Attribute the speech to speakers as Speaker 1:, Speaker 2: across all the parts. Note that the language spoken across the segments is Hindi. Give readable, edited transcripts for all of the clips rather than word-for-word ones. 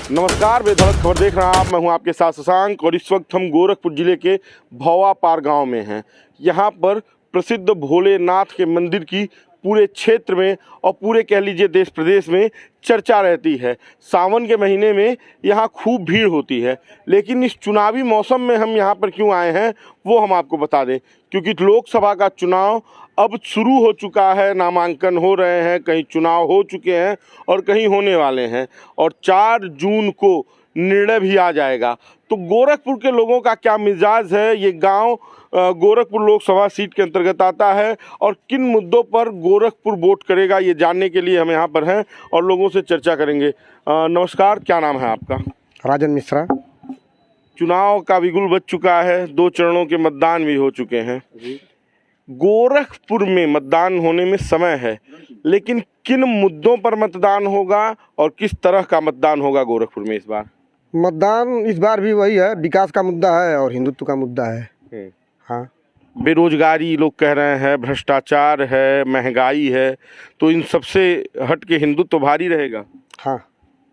Speaker 1: नमस्कार, बेधड़क खबर देख रहे हैं आप। मैं हूं आपके साथ शशांक और इस वक्त हम गोरखपुर जिले के भौवापार गांव में हैं। यहां पर प्रसिद्ध भोलेनाथ के मंदिर की पूरे क्षेत्र में और पूरे कह लीजिए देश प्रदेश में चर्चा रहती है। सावन के महीने में यहाँ खूब भीड़ होती है, लेकिन इस चुनावी मौसम में हम यहाँ पर क्यों आए हैं वो हम आपको बता दें। क्योंकि लोकसभा का चुनाव अब शुरू हो चुका है, नामांकन हो रहे हैं, कहीं चुनाव हो चुके हैं और कहीं होने वाले हैं और 4 जून को निर्णय भी आ जाएगा। तो गोरखपुर के लोगों का क्या मिजाज है, ये गांव गोरखपुर लोकसभा सीट के अंतर्गत आता है और किन मुद्दों पर गोरखपुर वोट करेगा, ये जानने के लिए हम यहाँ पर हैं और लोगों से चर्चा करेंगे। नमस्कार, क्या नाम है आपका?
Speaker 2: राजन मिश्रा।
Speaker 1: चुनाव का बिगुल बज चुका है, 2 चरणों के मतदान भी हो चुके हैं। गोरखपुर में मतदान होने में समय है, लेकिन किन मुद्दों पर मतदान होगा और किस तरह का मतदान होगा गोरखपुर में इस बार?
Speaker 2: मतदान इस बार भी वही है, विकास का मुद्दा है और हिंदुत्व का मुद्दा है। हाँ,
Speaker 1: बेरोजगारी लोग कह रहे हैं, भ्रष्टाचार है, महंगाई है, तो इन सबसे हट के हिंदुत्व भारी रहेगा।
Speaker 2: हाँ,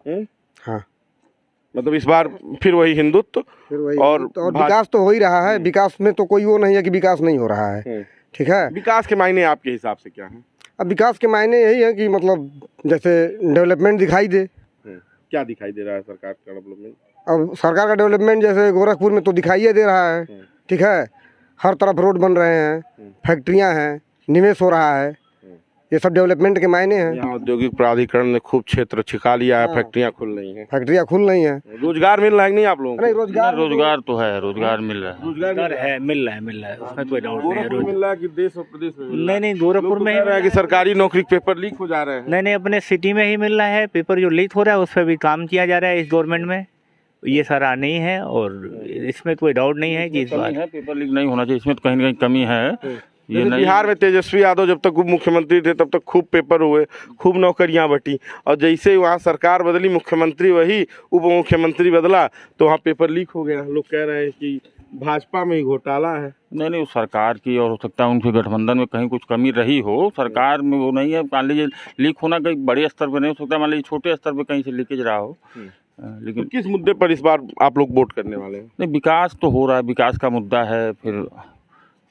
Speaker 2: हाँ,
Speaker 1: मतलब इस बार फिर वही हिंदुत्व
Speaker 2: फिर वही
Speaker 1: और
Speaker 2: विकास तो हो ही रहा है। विकास में तो कोई वो नहीं है कि विकास नहीं हो रहा है। ठीक है,
Speaker 1: विकास के मायने आपके हिसाब से क्या है?
Speaker 2: अब विकास के मायने यही है कि मतलब जैसे डेवलपमेंट दिखाई दे।
Speaker 1: क्या दिखाई दे रहा है सरकार का डेवलपमेंट? अब
Speaker 2: सरकार का डेवलपमेंट जैसे गोरखपुर में तो दिखाई दे रहा है। ठीक है, हर तरफ रोड बन रहे हैं, फैक्ट्रियां हैं, निवेश हो रहा है, ये सब डेवलपमेंट के मायने हैं।
Speaker 1: यहाँ औद्योगिक प्राधिकरण ने खूब क्षेत्र छिका लिया है, फैक्ट्रियां खुल रही हैं।
Speaker 2: फैक्ट्रियां खुल रही हैं।
Speaker 1: रोजगार मिल रहा है कि नहीं आप लोगों को?
Speaker 2: नहीं,
Speaker 3: रोजगार तो है, रोजगार मिल रहा है।
Speaker 1: रोजगार
Speaker 3: है, मिल रहा है, उसमें कोई डाउट नहीं है।
Speaker 1: मिल रहा है कि देश और प्रदेश में?
Speaker 3: नहीं, गोरखपुर में
Speaker 1: है कि सरकारी नौकरी पेपर लीक हो जा रहे हैं।
Speaker 3: नहीं, अपने सिटी में ही मिल रहा है। पेपर जो लीक हो रहा है उस पर भी काम किया जा रहा है इस गवर्नमेंट में। ये सारा नहीं है और इसमें कोई डाउट नहीं है कि इस बार
Speaker 4: पेपर लीक नहीं होना चाहिए, इसमें तो कहीं ना कहीं कमी है।
Speaker 1: ये बिहार में तेजस्वी यादव जब तक उप मुख्यमंत्री थे तब तक खूब पेपर हुए, खूब नौकरियां बटी, और जैसे ही वहाँ सरकार बदली, मुख्यमंत्री वही, उप मुख्यमंत्री बदला, तो वहाँ पेपर लीक हो गया। लोग कह रहे हैं कि भाजपा में ही घोटाला है।
Speaker 4: नहीं, सरकार की और हो सकता है उनके गठबंधन में कहीं कुछ कमी रही हो। सरकार में वो नहीं है। मान लीजिए लीक होना कहीं बड़े स्तर पर नहीं हो सकता, मान लीजिए छोटे स्तर पर कहीं से लीकेज रहा हो। लेकिन
Speaker 1: तो किस मुद्दे पर इस बार आप लोग वोट करने वाले हैं?
Speaker 4: नहीं, विकास तो हो रहा है, विकास का मुद्दा है। फिर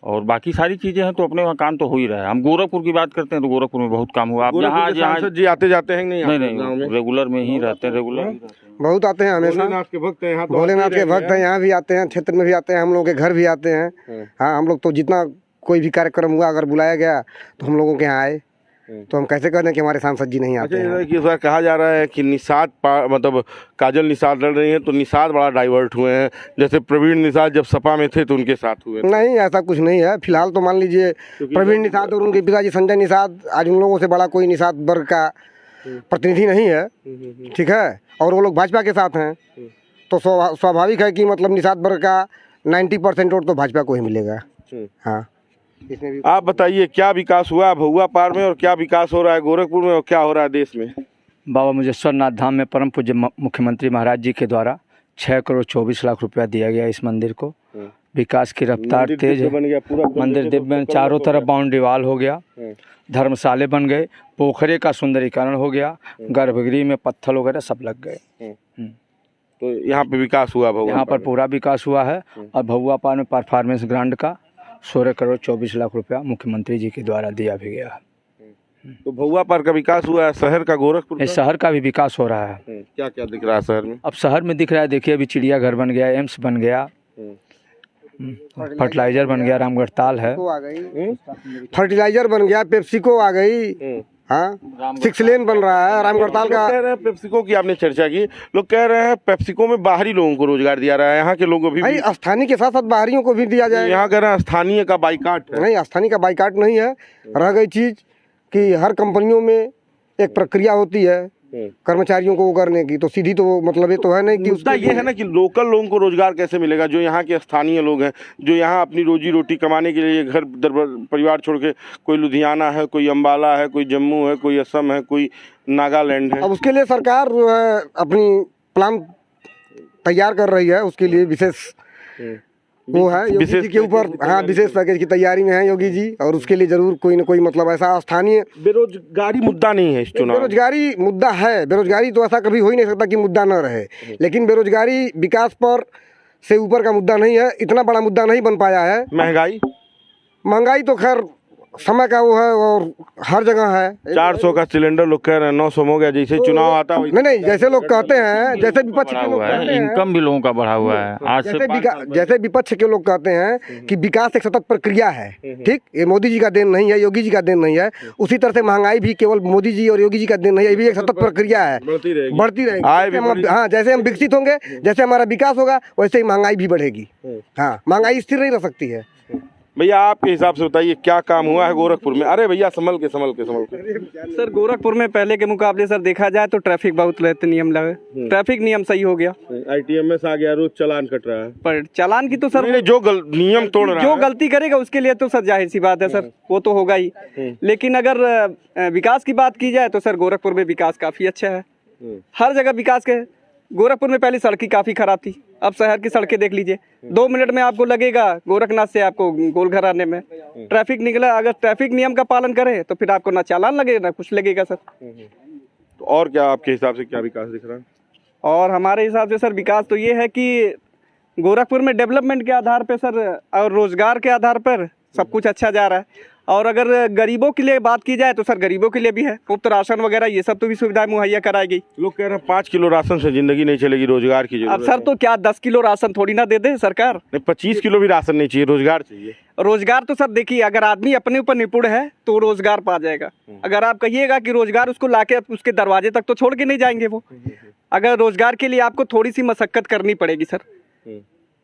Speaker 4: और बाकी सारी चीजें हैं तो अपने वहाँ काम तो हो ही रहा है। हम गोरखपुर की बात करते हैं तो गोरखपुर में बहुत काम हुआ। आप यहाँ
Speaker 1: जी आते जाते हैं?
Speaker 4: नहीं, रेगुलर में ही रहते हैं। रेगुलर
Speaker 2: बहुत आते हैं, हमेशा
Speaker 1: भोलेनाथ के भक्त हैं यहाँ, तो
Speaker 2: भोलेनाथ के भक्त हैं, यहाँ भी आते हैं, क्षेत्र में भी आते हैं, हम लोगों के घर भी आते हैं। हाँ, हम लोग तो जितना कोई भी कार्यक्रम हुआ अगर बुलाया गया तो हम लोगों के यहाँ आए। तो हम कैसे कहते हैं कि हमारे सांसद जी नहीं आते हैं?
Speaker 1: इस बार कहा जा रहा है कि निषाद मतलब काजल निषाद लड़ रही हैं, तो निषाद बड़ा डाइवर्ट हुए हैं। जैसे प्रवीण निषाद जब सपा में थे तो उनके साथ हुए।
Speaker 2: नहीं, ऐसा कुछ नहीं है। फिलहाल तो मान लीजिए प्रवीण निषाद और उनके पिताजी संजय निषाद, आज उन लोगों से बड़ा कोई निषाद वर्ग का प्रतिनिधि नहीं है। ठीक है, और वो लोग भाजपा के साथ हैं, तो स्वाभाविक है कि मतलब निषाद वर्ग का 90% वोट तो भाजपा को ही मिलेगा। हाँ,
Speaker 1: आप बताइए क्या विकास हुआ भौवापार में और क्या विकास हो रहा है गोरखपुर में और क्या हो रहा है देश में?
Speaker 5: बाबा मुजेश्वर नाथ धाम में परम पूज्य मुख्यमंत्री महाराज जी के द्वारा 6 करोड़ 24 लाख रुपया दिया गया इस मंदिर को। विकास की रफ्तार तेज है। मंदिर दिव्य, चारों तरफ बाउंड्री वाल हो गया, धर्मशाले बन गए, पोखरे का सुंदरीकरण हो गया, गर्भगृह में पत्थर वगैरह सब लग गए।
Speaker 1: तो यहाँ पे विकास हुआ,
Speaker 5: यहाँ पर पूरा विकास हुआ है। और भौवापार में परफॉर्मेंस ग्रांट का 16 करोड़ 24 लाख रुपया मुख्यमंत्री जी के द्वारा दिया भी गया है।
Speaker 1: तो भौवापार का विकास हुआ है, शहर का गोरखपुर
Speaker 5: इस शहर का भी विकास हो रहा है।
Speaker 1: क्या क्या दिख रहा है शहर में?
Speaker 5: अब शहर में दिख रहा है, देखिए अभी चिड़ियाघर बन गया, एम्स बन गया, फर्टिलाइजर बन गया, रामगढ़ ताल है,
Speaker 2: फर्टिलाइजर बन गया, पेप्सिको आ गई। हाँ, 6 लेन बन रहा है रामगढ़ ताल का।
Speaker 1: कह रहे हैं पेप्सिको की आपने चर्चा की, लोग कह रहे हैं पेप्सिको में बाहरी लोगों को रोजगार दिया रहा है, यहाँ के लोगों को भी।
Speaker 2: स्थानीय के साथ साथ बाहरियों को भी दिया जाए।
Speaker 1: यहाँ कह रहे हैं स्थानीय का बाइकाट है।
Speaker 2: नहीं, स्थानीय का बाइकाट नहीं है। रह गई चीज कि हर कंपनियों में एक प्रक्रिया होती है कर्मचारियों को वो करने की, तो सीधी तो मतलब ये तो है नहीं कि
Speaker 1: उसका ये है ना कि लोकल लोगों को रोजगार कैसे मिलेगा, जो यहाँ के स्थानीय लोग हैं, जो यहाँ अपनी रोजी रोटी कमाने के लिए घर परिवार छोड़ के, कोई लुधियाना है, कोई अम्बाला है, कोई जम्मू है, कोई असम है, कोई नागालैंड है।
Speaker 2: अब उसके लिए सरकार जो है अपनी प्लान तैयार कर रही है, उसके लिए विशेष वो है योगी
Speaker 1: विशेष
Speaker 2: जी के ऊपर,
Speaker 1: पैकेज की
Speaker 2: हाँ
Speaker 1: तैयारी
Speaker 2: विशेष पैकेज की तैयारी में है योगी जी, और उसके लिए जरूर कोई न कोई मतलब ऐसा स्थानीय
Speaker 1: बेरोजगारी मुद्दा नहीं है इस चुनाव में।
Speaker 2: बेरोजगारी मुद्दा है। बेरोजगारी तो ऐसा कभी हो ही नहीं सकता कि मुद्दा न रहे, लेकिन बेरोजगारी विकास पर से ऊपर का मुद्दा नहीं है, इतना बड़ा मुद्दा नहीं बन पाया है। महंगाई तो खैर समय का वो है और हर जगह है।
Speaker 1: 400 का सिलेंडर लोग कह रहे हैं, 900 हो गया, जैसे चुनाव आता है
Speaker 2: नहीं, जैसे लोग कहते हैं, जैसे विपक्ष के लोग
Speaker 4: हुआ
Speaker 2: कहते
Speaker 4: है,
Speaker 2: हैं,
Speaker 4: इनकम भी लोगों का बढ़ा हुआ है। आज से
Speaker 2: जैसे विपक्ष के लोग कहते हैं कि विकास एक सतत प्रक्रिया है, ठीक, ये मोदी जी का देन नहीं है, योगी जी का देन नहीं है, उसी तरह से महंगाई भी केवल मोदी जी और योगी जी का देन नहीं है, ये भी एक सतत प्रक्रिया है, बढ़ती रहेगी। हाँ, जैसे हम विकसित होंगे, जैसे हमारा विकास होगा, वैसे ही महंगाई भी बढ़ेगी। हाँ, महंगाई स्थिर नहीं रह सकती है।
Speaker 1: भैया आपके हिसाब से बताइए क्या काम हुआ है गोरखपुर में? अरे भैया संभल के
Speaker 6: सर, गोरखपुर में पहले के मुकाबले सर देखा जाए तो ट्रैफिक बहुत रहते, नियम लगे, ट्रैफिक नियम सही हो गया।
Speaker 1: ITMS आ गया, रोज चालान कट रहा है,
Speaker 6: पर चालान की तो सर
Speaker 1: जो नियम तोड़ रहा
Speaker 6: जो
Speaker 1: है,
Speaker 6: गलती करेगा उसके लिए तो सर जाहिर सी बात है सर, वो तो होगा ही। लेकिन अगर विकास की बात की जाए तो सर गोरखपुर में विकास काफी अच्छा है, हर जगह विकास के। गोरखपुर में पहले सड़कें काफी खराब थी, अब शहर की सड़कें देख लीजिए, 2 मिनट में आपको लगेगा गोरखनाथ से आपको गोलघर आने में। ट्रैफिक निकला, अगर ट्रैफिक नियम का पालन करें तो फिर आपको ना चालान लगेगा ना कुछ लगेगा सर।
Speaker 1: तो और क्या आपके हिसाब से क्या विकास दिख रहा है?
Speaker 6: और हमारे हिसाब से सर विकास तो ये है कि गोरखपुर में डेवलपमेंट के आधार पर सर और रोजगार के आधार पर सब कुछ अच्छा जा रहा है। और अगर गरीबों के लिए बात की जाए तो सर गरीबों के लिए भी है, मुफ्त राशन वगैरह ये सब तो भी सुविधाएं मुहैया कराई गई।
Speaker 1: लोग कह रहे हैं 5 किलो राशन से जिंदगी नहीं चलेगी, रोजगार की जरूरत
Speaker 6: अब सर तो क्या 10 किलो राशन थोड़ी ना दे दे सरकार?
Speaker 1: नहीं, 25 किलो भी राशन नहीं चाहिए, रोजगार चाहिए।
Speaker 6: रोजगार तो सर देखिए, अगर आदमी अपने ऊपर निपुण है तो रोजगार पा जाएगा। अगर आप कहिएगा कि रोजगार उसको लाके उसके दरवाजे तक तो छोड़ के नहीं जाएंगे वो। अगर रोजगार के लिए आपको थोड़ी सी मशक्कत करनी पड़ेगी सर,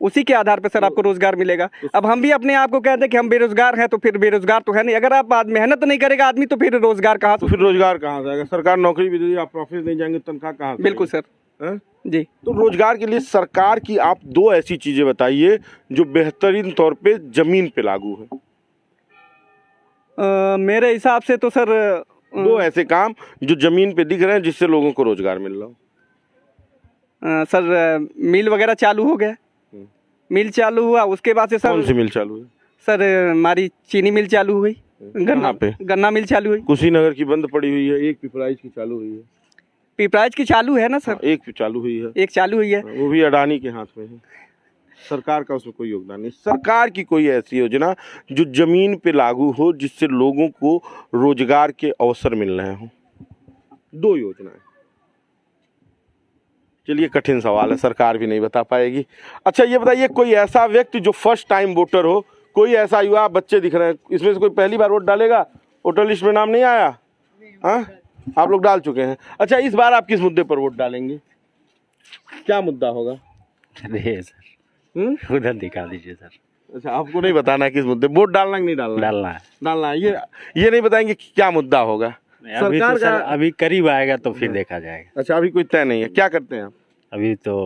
Speaker 6: उसी के आधार पर सर आपको रोजगार मिलेगा। अब हम भी अपने आप को कहते हैं कि हम बेरोजगार हैं, तो फिर बेरोजगार तो है नहीं। अगर आप मेहनत नहीं करेगा आदमी तो फिर रोजगार कहाँ से?
Speaker 1: तो फिर रोजगार कहाँ से आएगा? सरकार नौकरी भी दे, आप ऑफिस नहीं जाएंगे, तनख्वाह कहाँ से?
Speaker 6: बिल्कुल सर जी।
Speaker 1: तो रोजगार के लिए सरकार की आप 2 ऐसी चीजें बताइए जो बेहतरीन तौर पे जमीन पे लागू है।
Speaker 6: मेरे हिसाब से तो सर
Speaker 1: 2 ऐसे काम जो जमीन पे दिख रहे हैं जिससे लोगों को रोजगार मिल रहा हो।
Speaker 6: सर मिल वगैरह चालू हो गया, मिल चालू हुआ, उसके बाद से सर
Speaker 1: कौन सी मिल चालू है?
Speaker 6: सर हमारी चीनी मिल चालू हुई, गन्ना मिल चालू हुई।
Speaker 1: कुशीनगर की बंद पड़ी हुई है, एक पिपराइच की चालू हुई है।
Speaker 6: पिपराइच की चालू है ना सर?
Speaker 1: एक चालू हुई है,
Speaker 6: एक चालू हुई है,
Speaker 1: वो भी अडानी के हाथ में है। सरकार का उसमें कोई योगदान नहीं। सरकार की कोई ऐसी योजना जो जमीन पे लागू हो जिससे लोगों को रोजगार के अवसर मिल रहे हों। 2 योजनाएं। चलिए, कठिन सवाल है, सरकार भी नहीं बता पाएगी। अच्छा ये बताइए, कोई ऐसा व्यक्ति जो फर्स्ट टाइम वोटर हो, कोई ऐसा युवा, बच्चे दिख रहे हैं, इसमें से कोई पहली बार वोट डालेगा? वोटर लिस्ट में नाम नहीं आया? हाँ, आप लोग डाल चुके हैं। अच्छा, इस बार आप किस मुद्दे पर वोट डालेंगे? क्या मुद्दा होगा?
Speaker 3: अरे सर उधर दिखा दीजिए सर।
Speaker 1: अच्छा, आपको नहीं बताना है किस मुद्दे वोट डालना कि नहीं डालना? डालना है। ये नहीं बताएंगे कि क्या मुद्दा होगा?
Speaker 3: अभी तो सर अभी करीब आएगा तो फिर देखा जाएगा।
Speaker 1: अच्छा, अभी कोई तय नहीं है। क्या करते हैं आप?
Speaker 3: अभी तो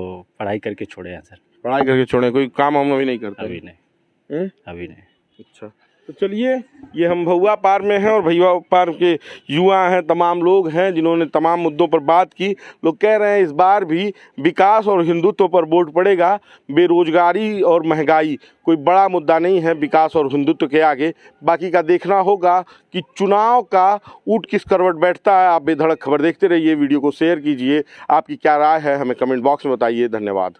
Speaker 3: पढ़ाई करके छोड़े हैं सर।
Speaker 1: पढ़ाई करके छोड़े, कोई काम हम अभी नहीं करते?
Speaker 3: अभी नहीं।
Speaker 1: अच्छा, तो चलिए, ये हम भहुआ पार में हैं और भहुआ पार के युवा हैं, तमाम लोग हैं जिन्होंने तमाम मुद्दों पर बात की। लोग कह रहे हैं इस बार भी विकास और हिंदुत्व पर वोट पड़ेगा, बेरोजगारी और महंगाई कोई बड़ा मुद्दा नहीं है विकास और हिंदुत्व के आगे। बाकी का देखना होगा कि चुनाव का ऊँट किस करवट बैठता है। आप बेधड़क खबर देखते रहिए, वीडियो को शेयर कीजिए, आपकी क्या राय है हमें कमेंट बॉक्स में बताइए। धन्यवाद।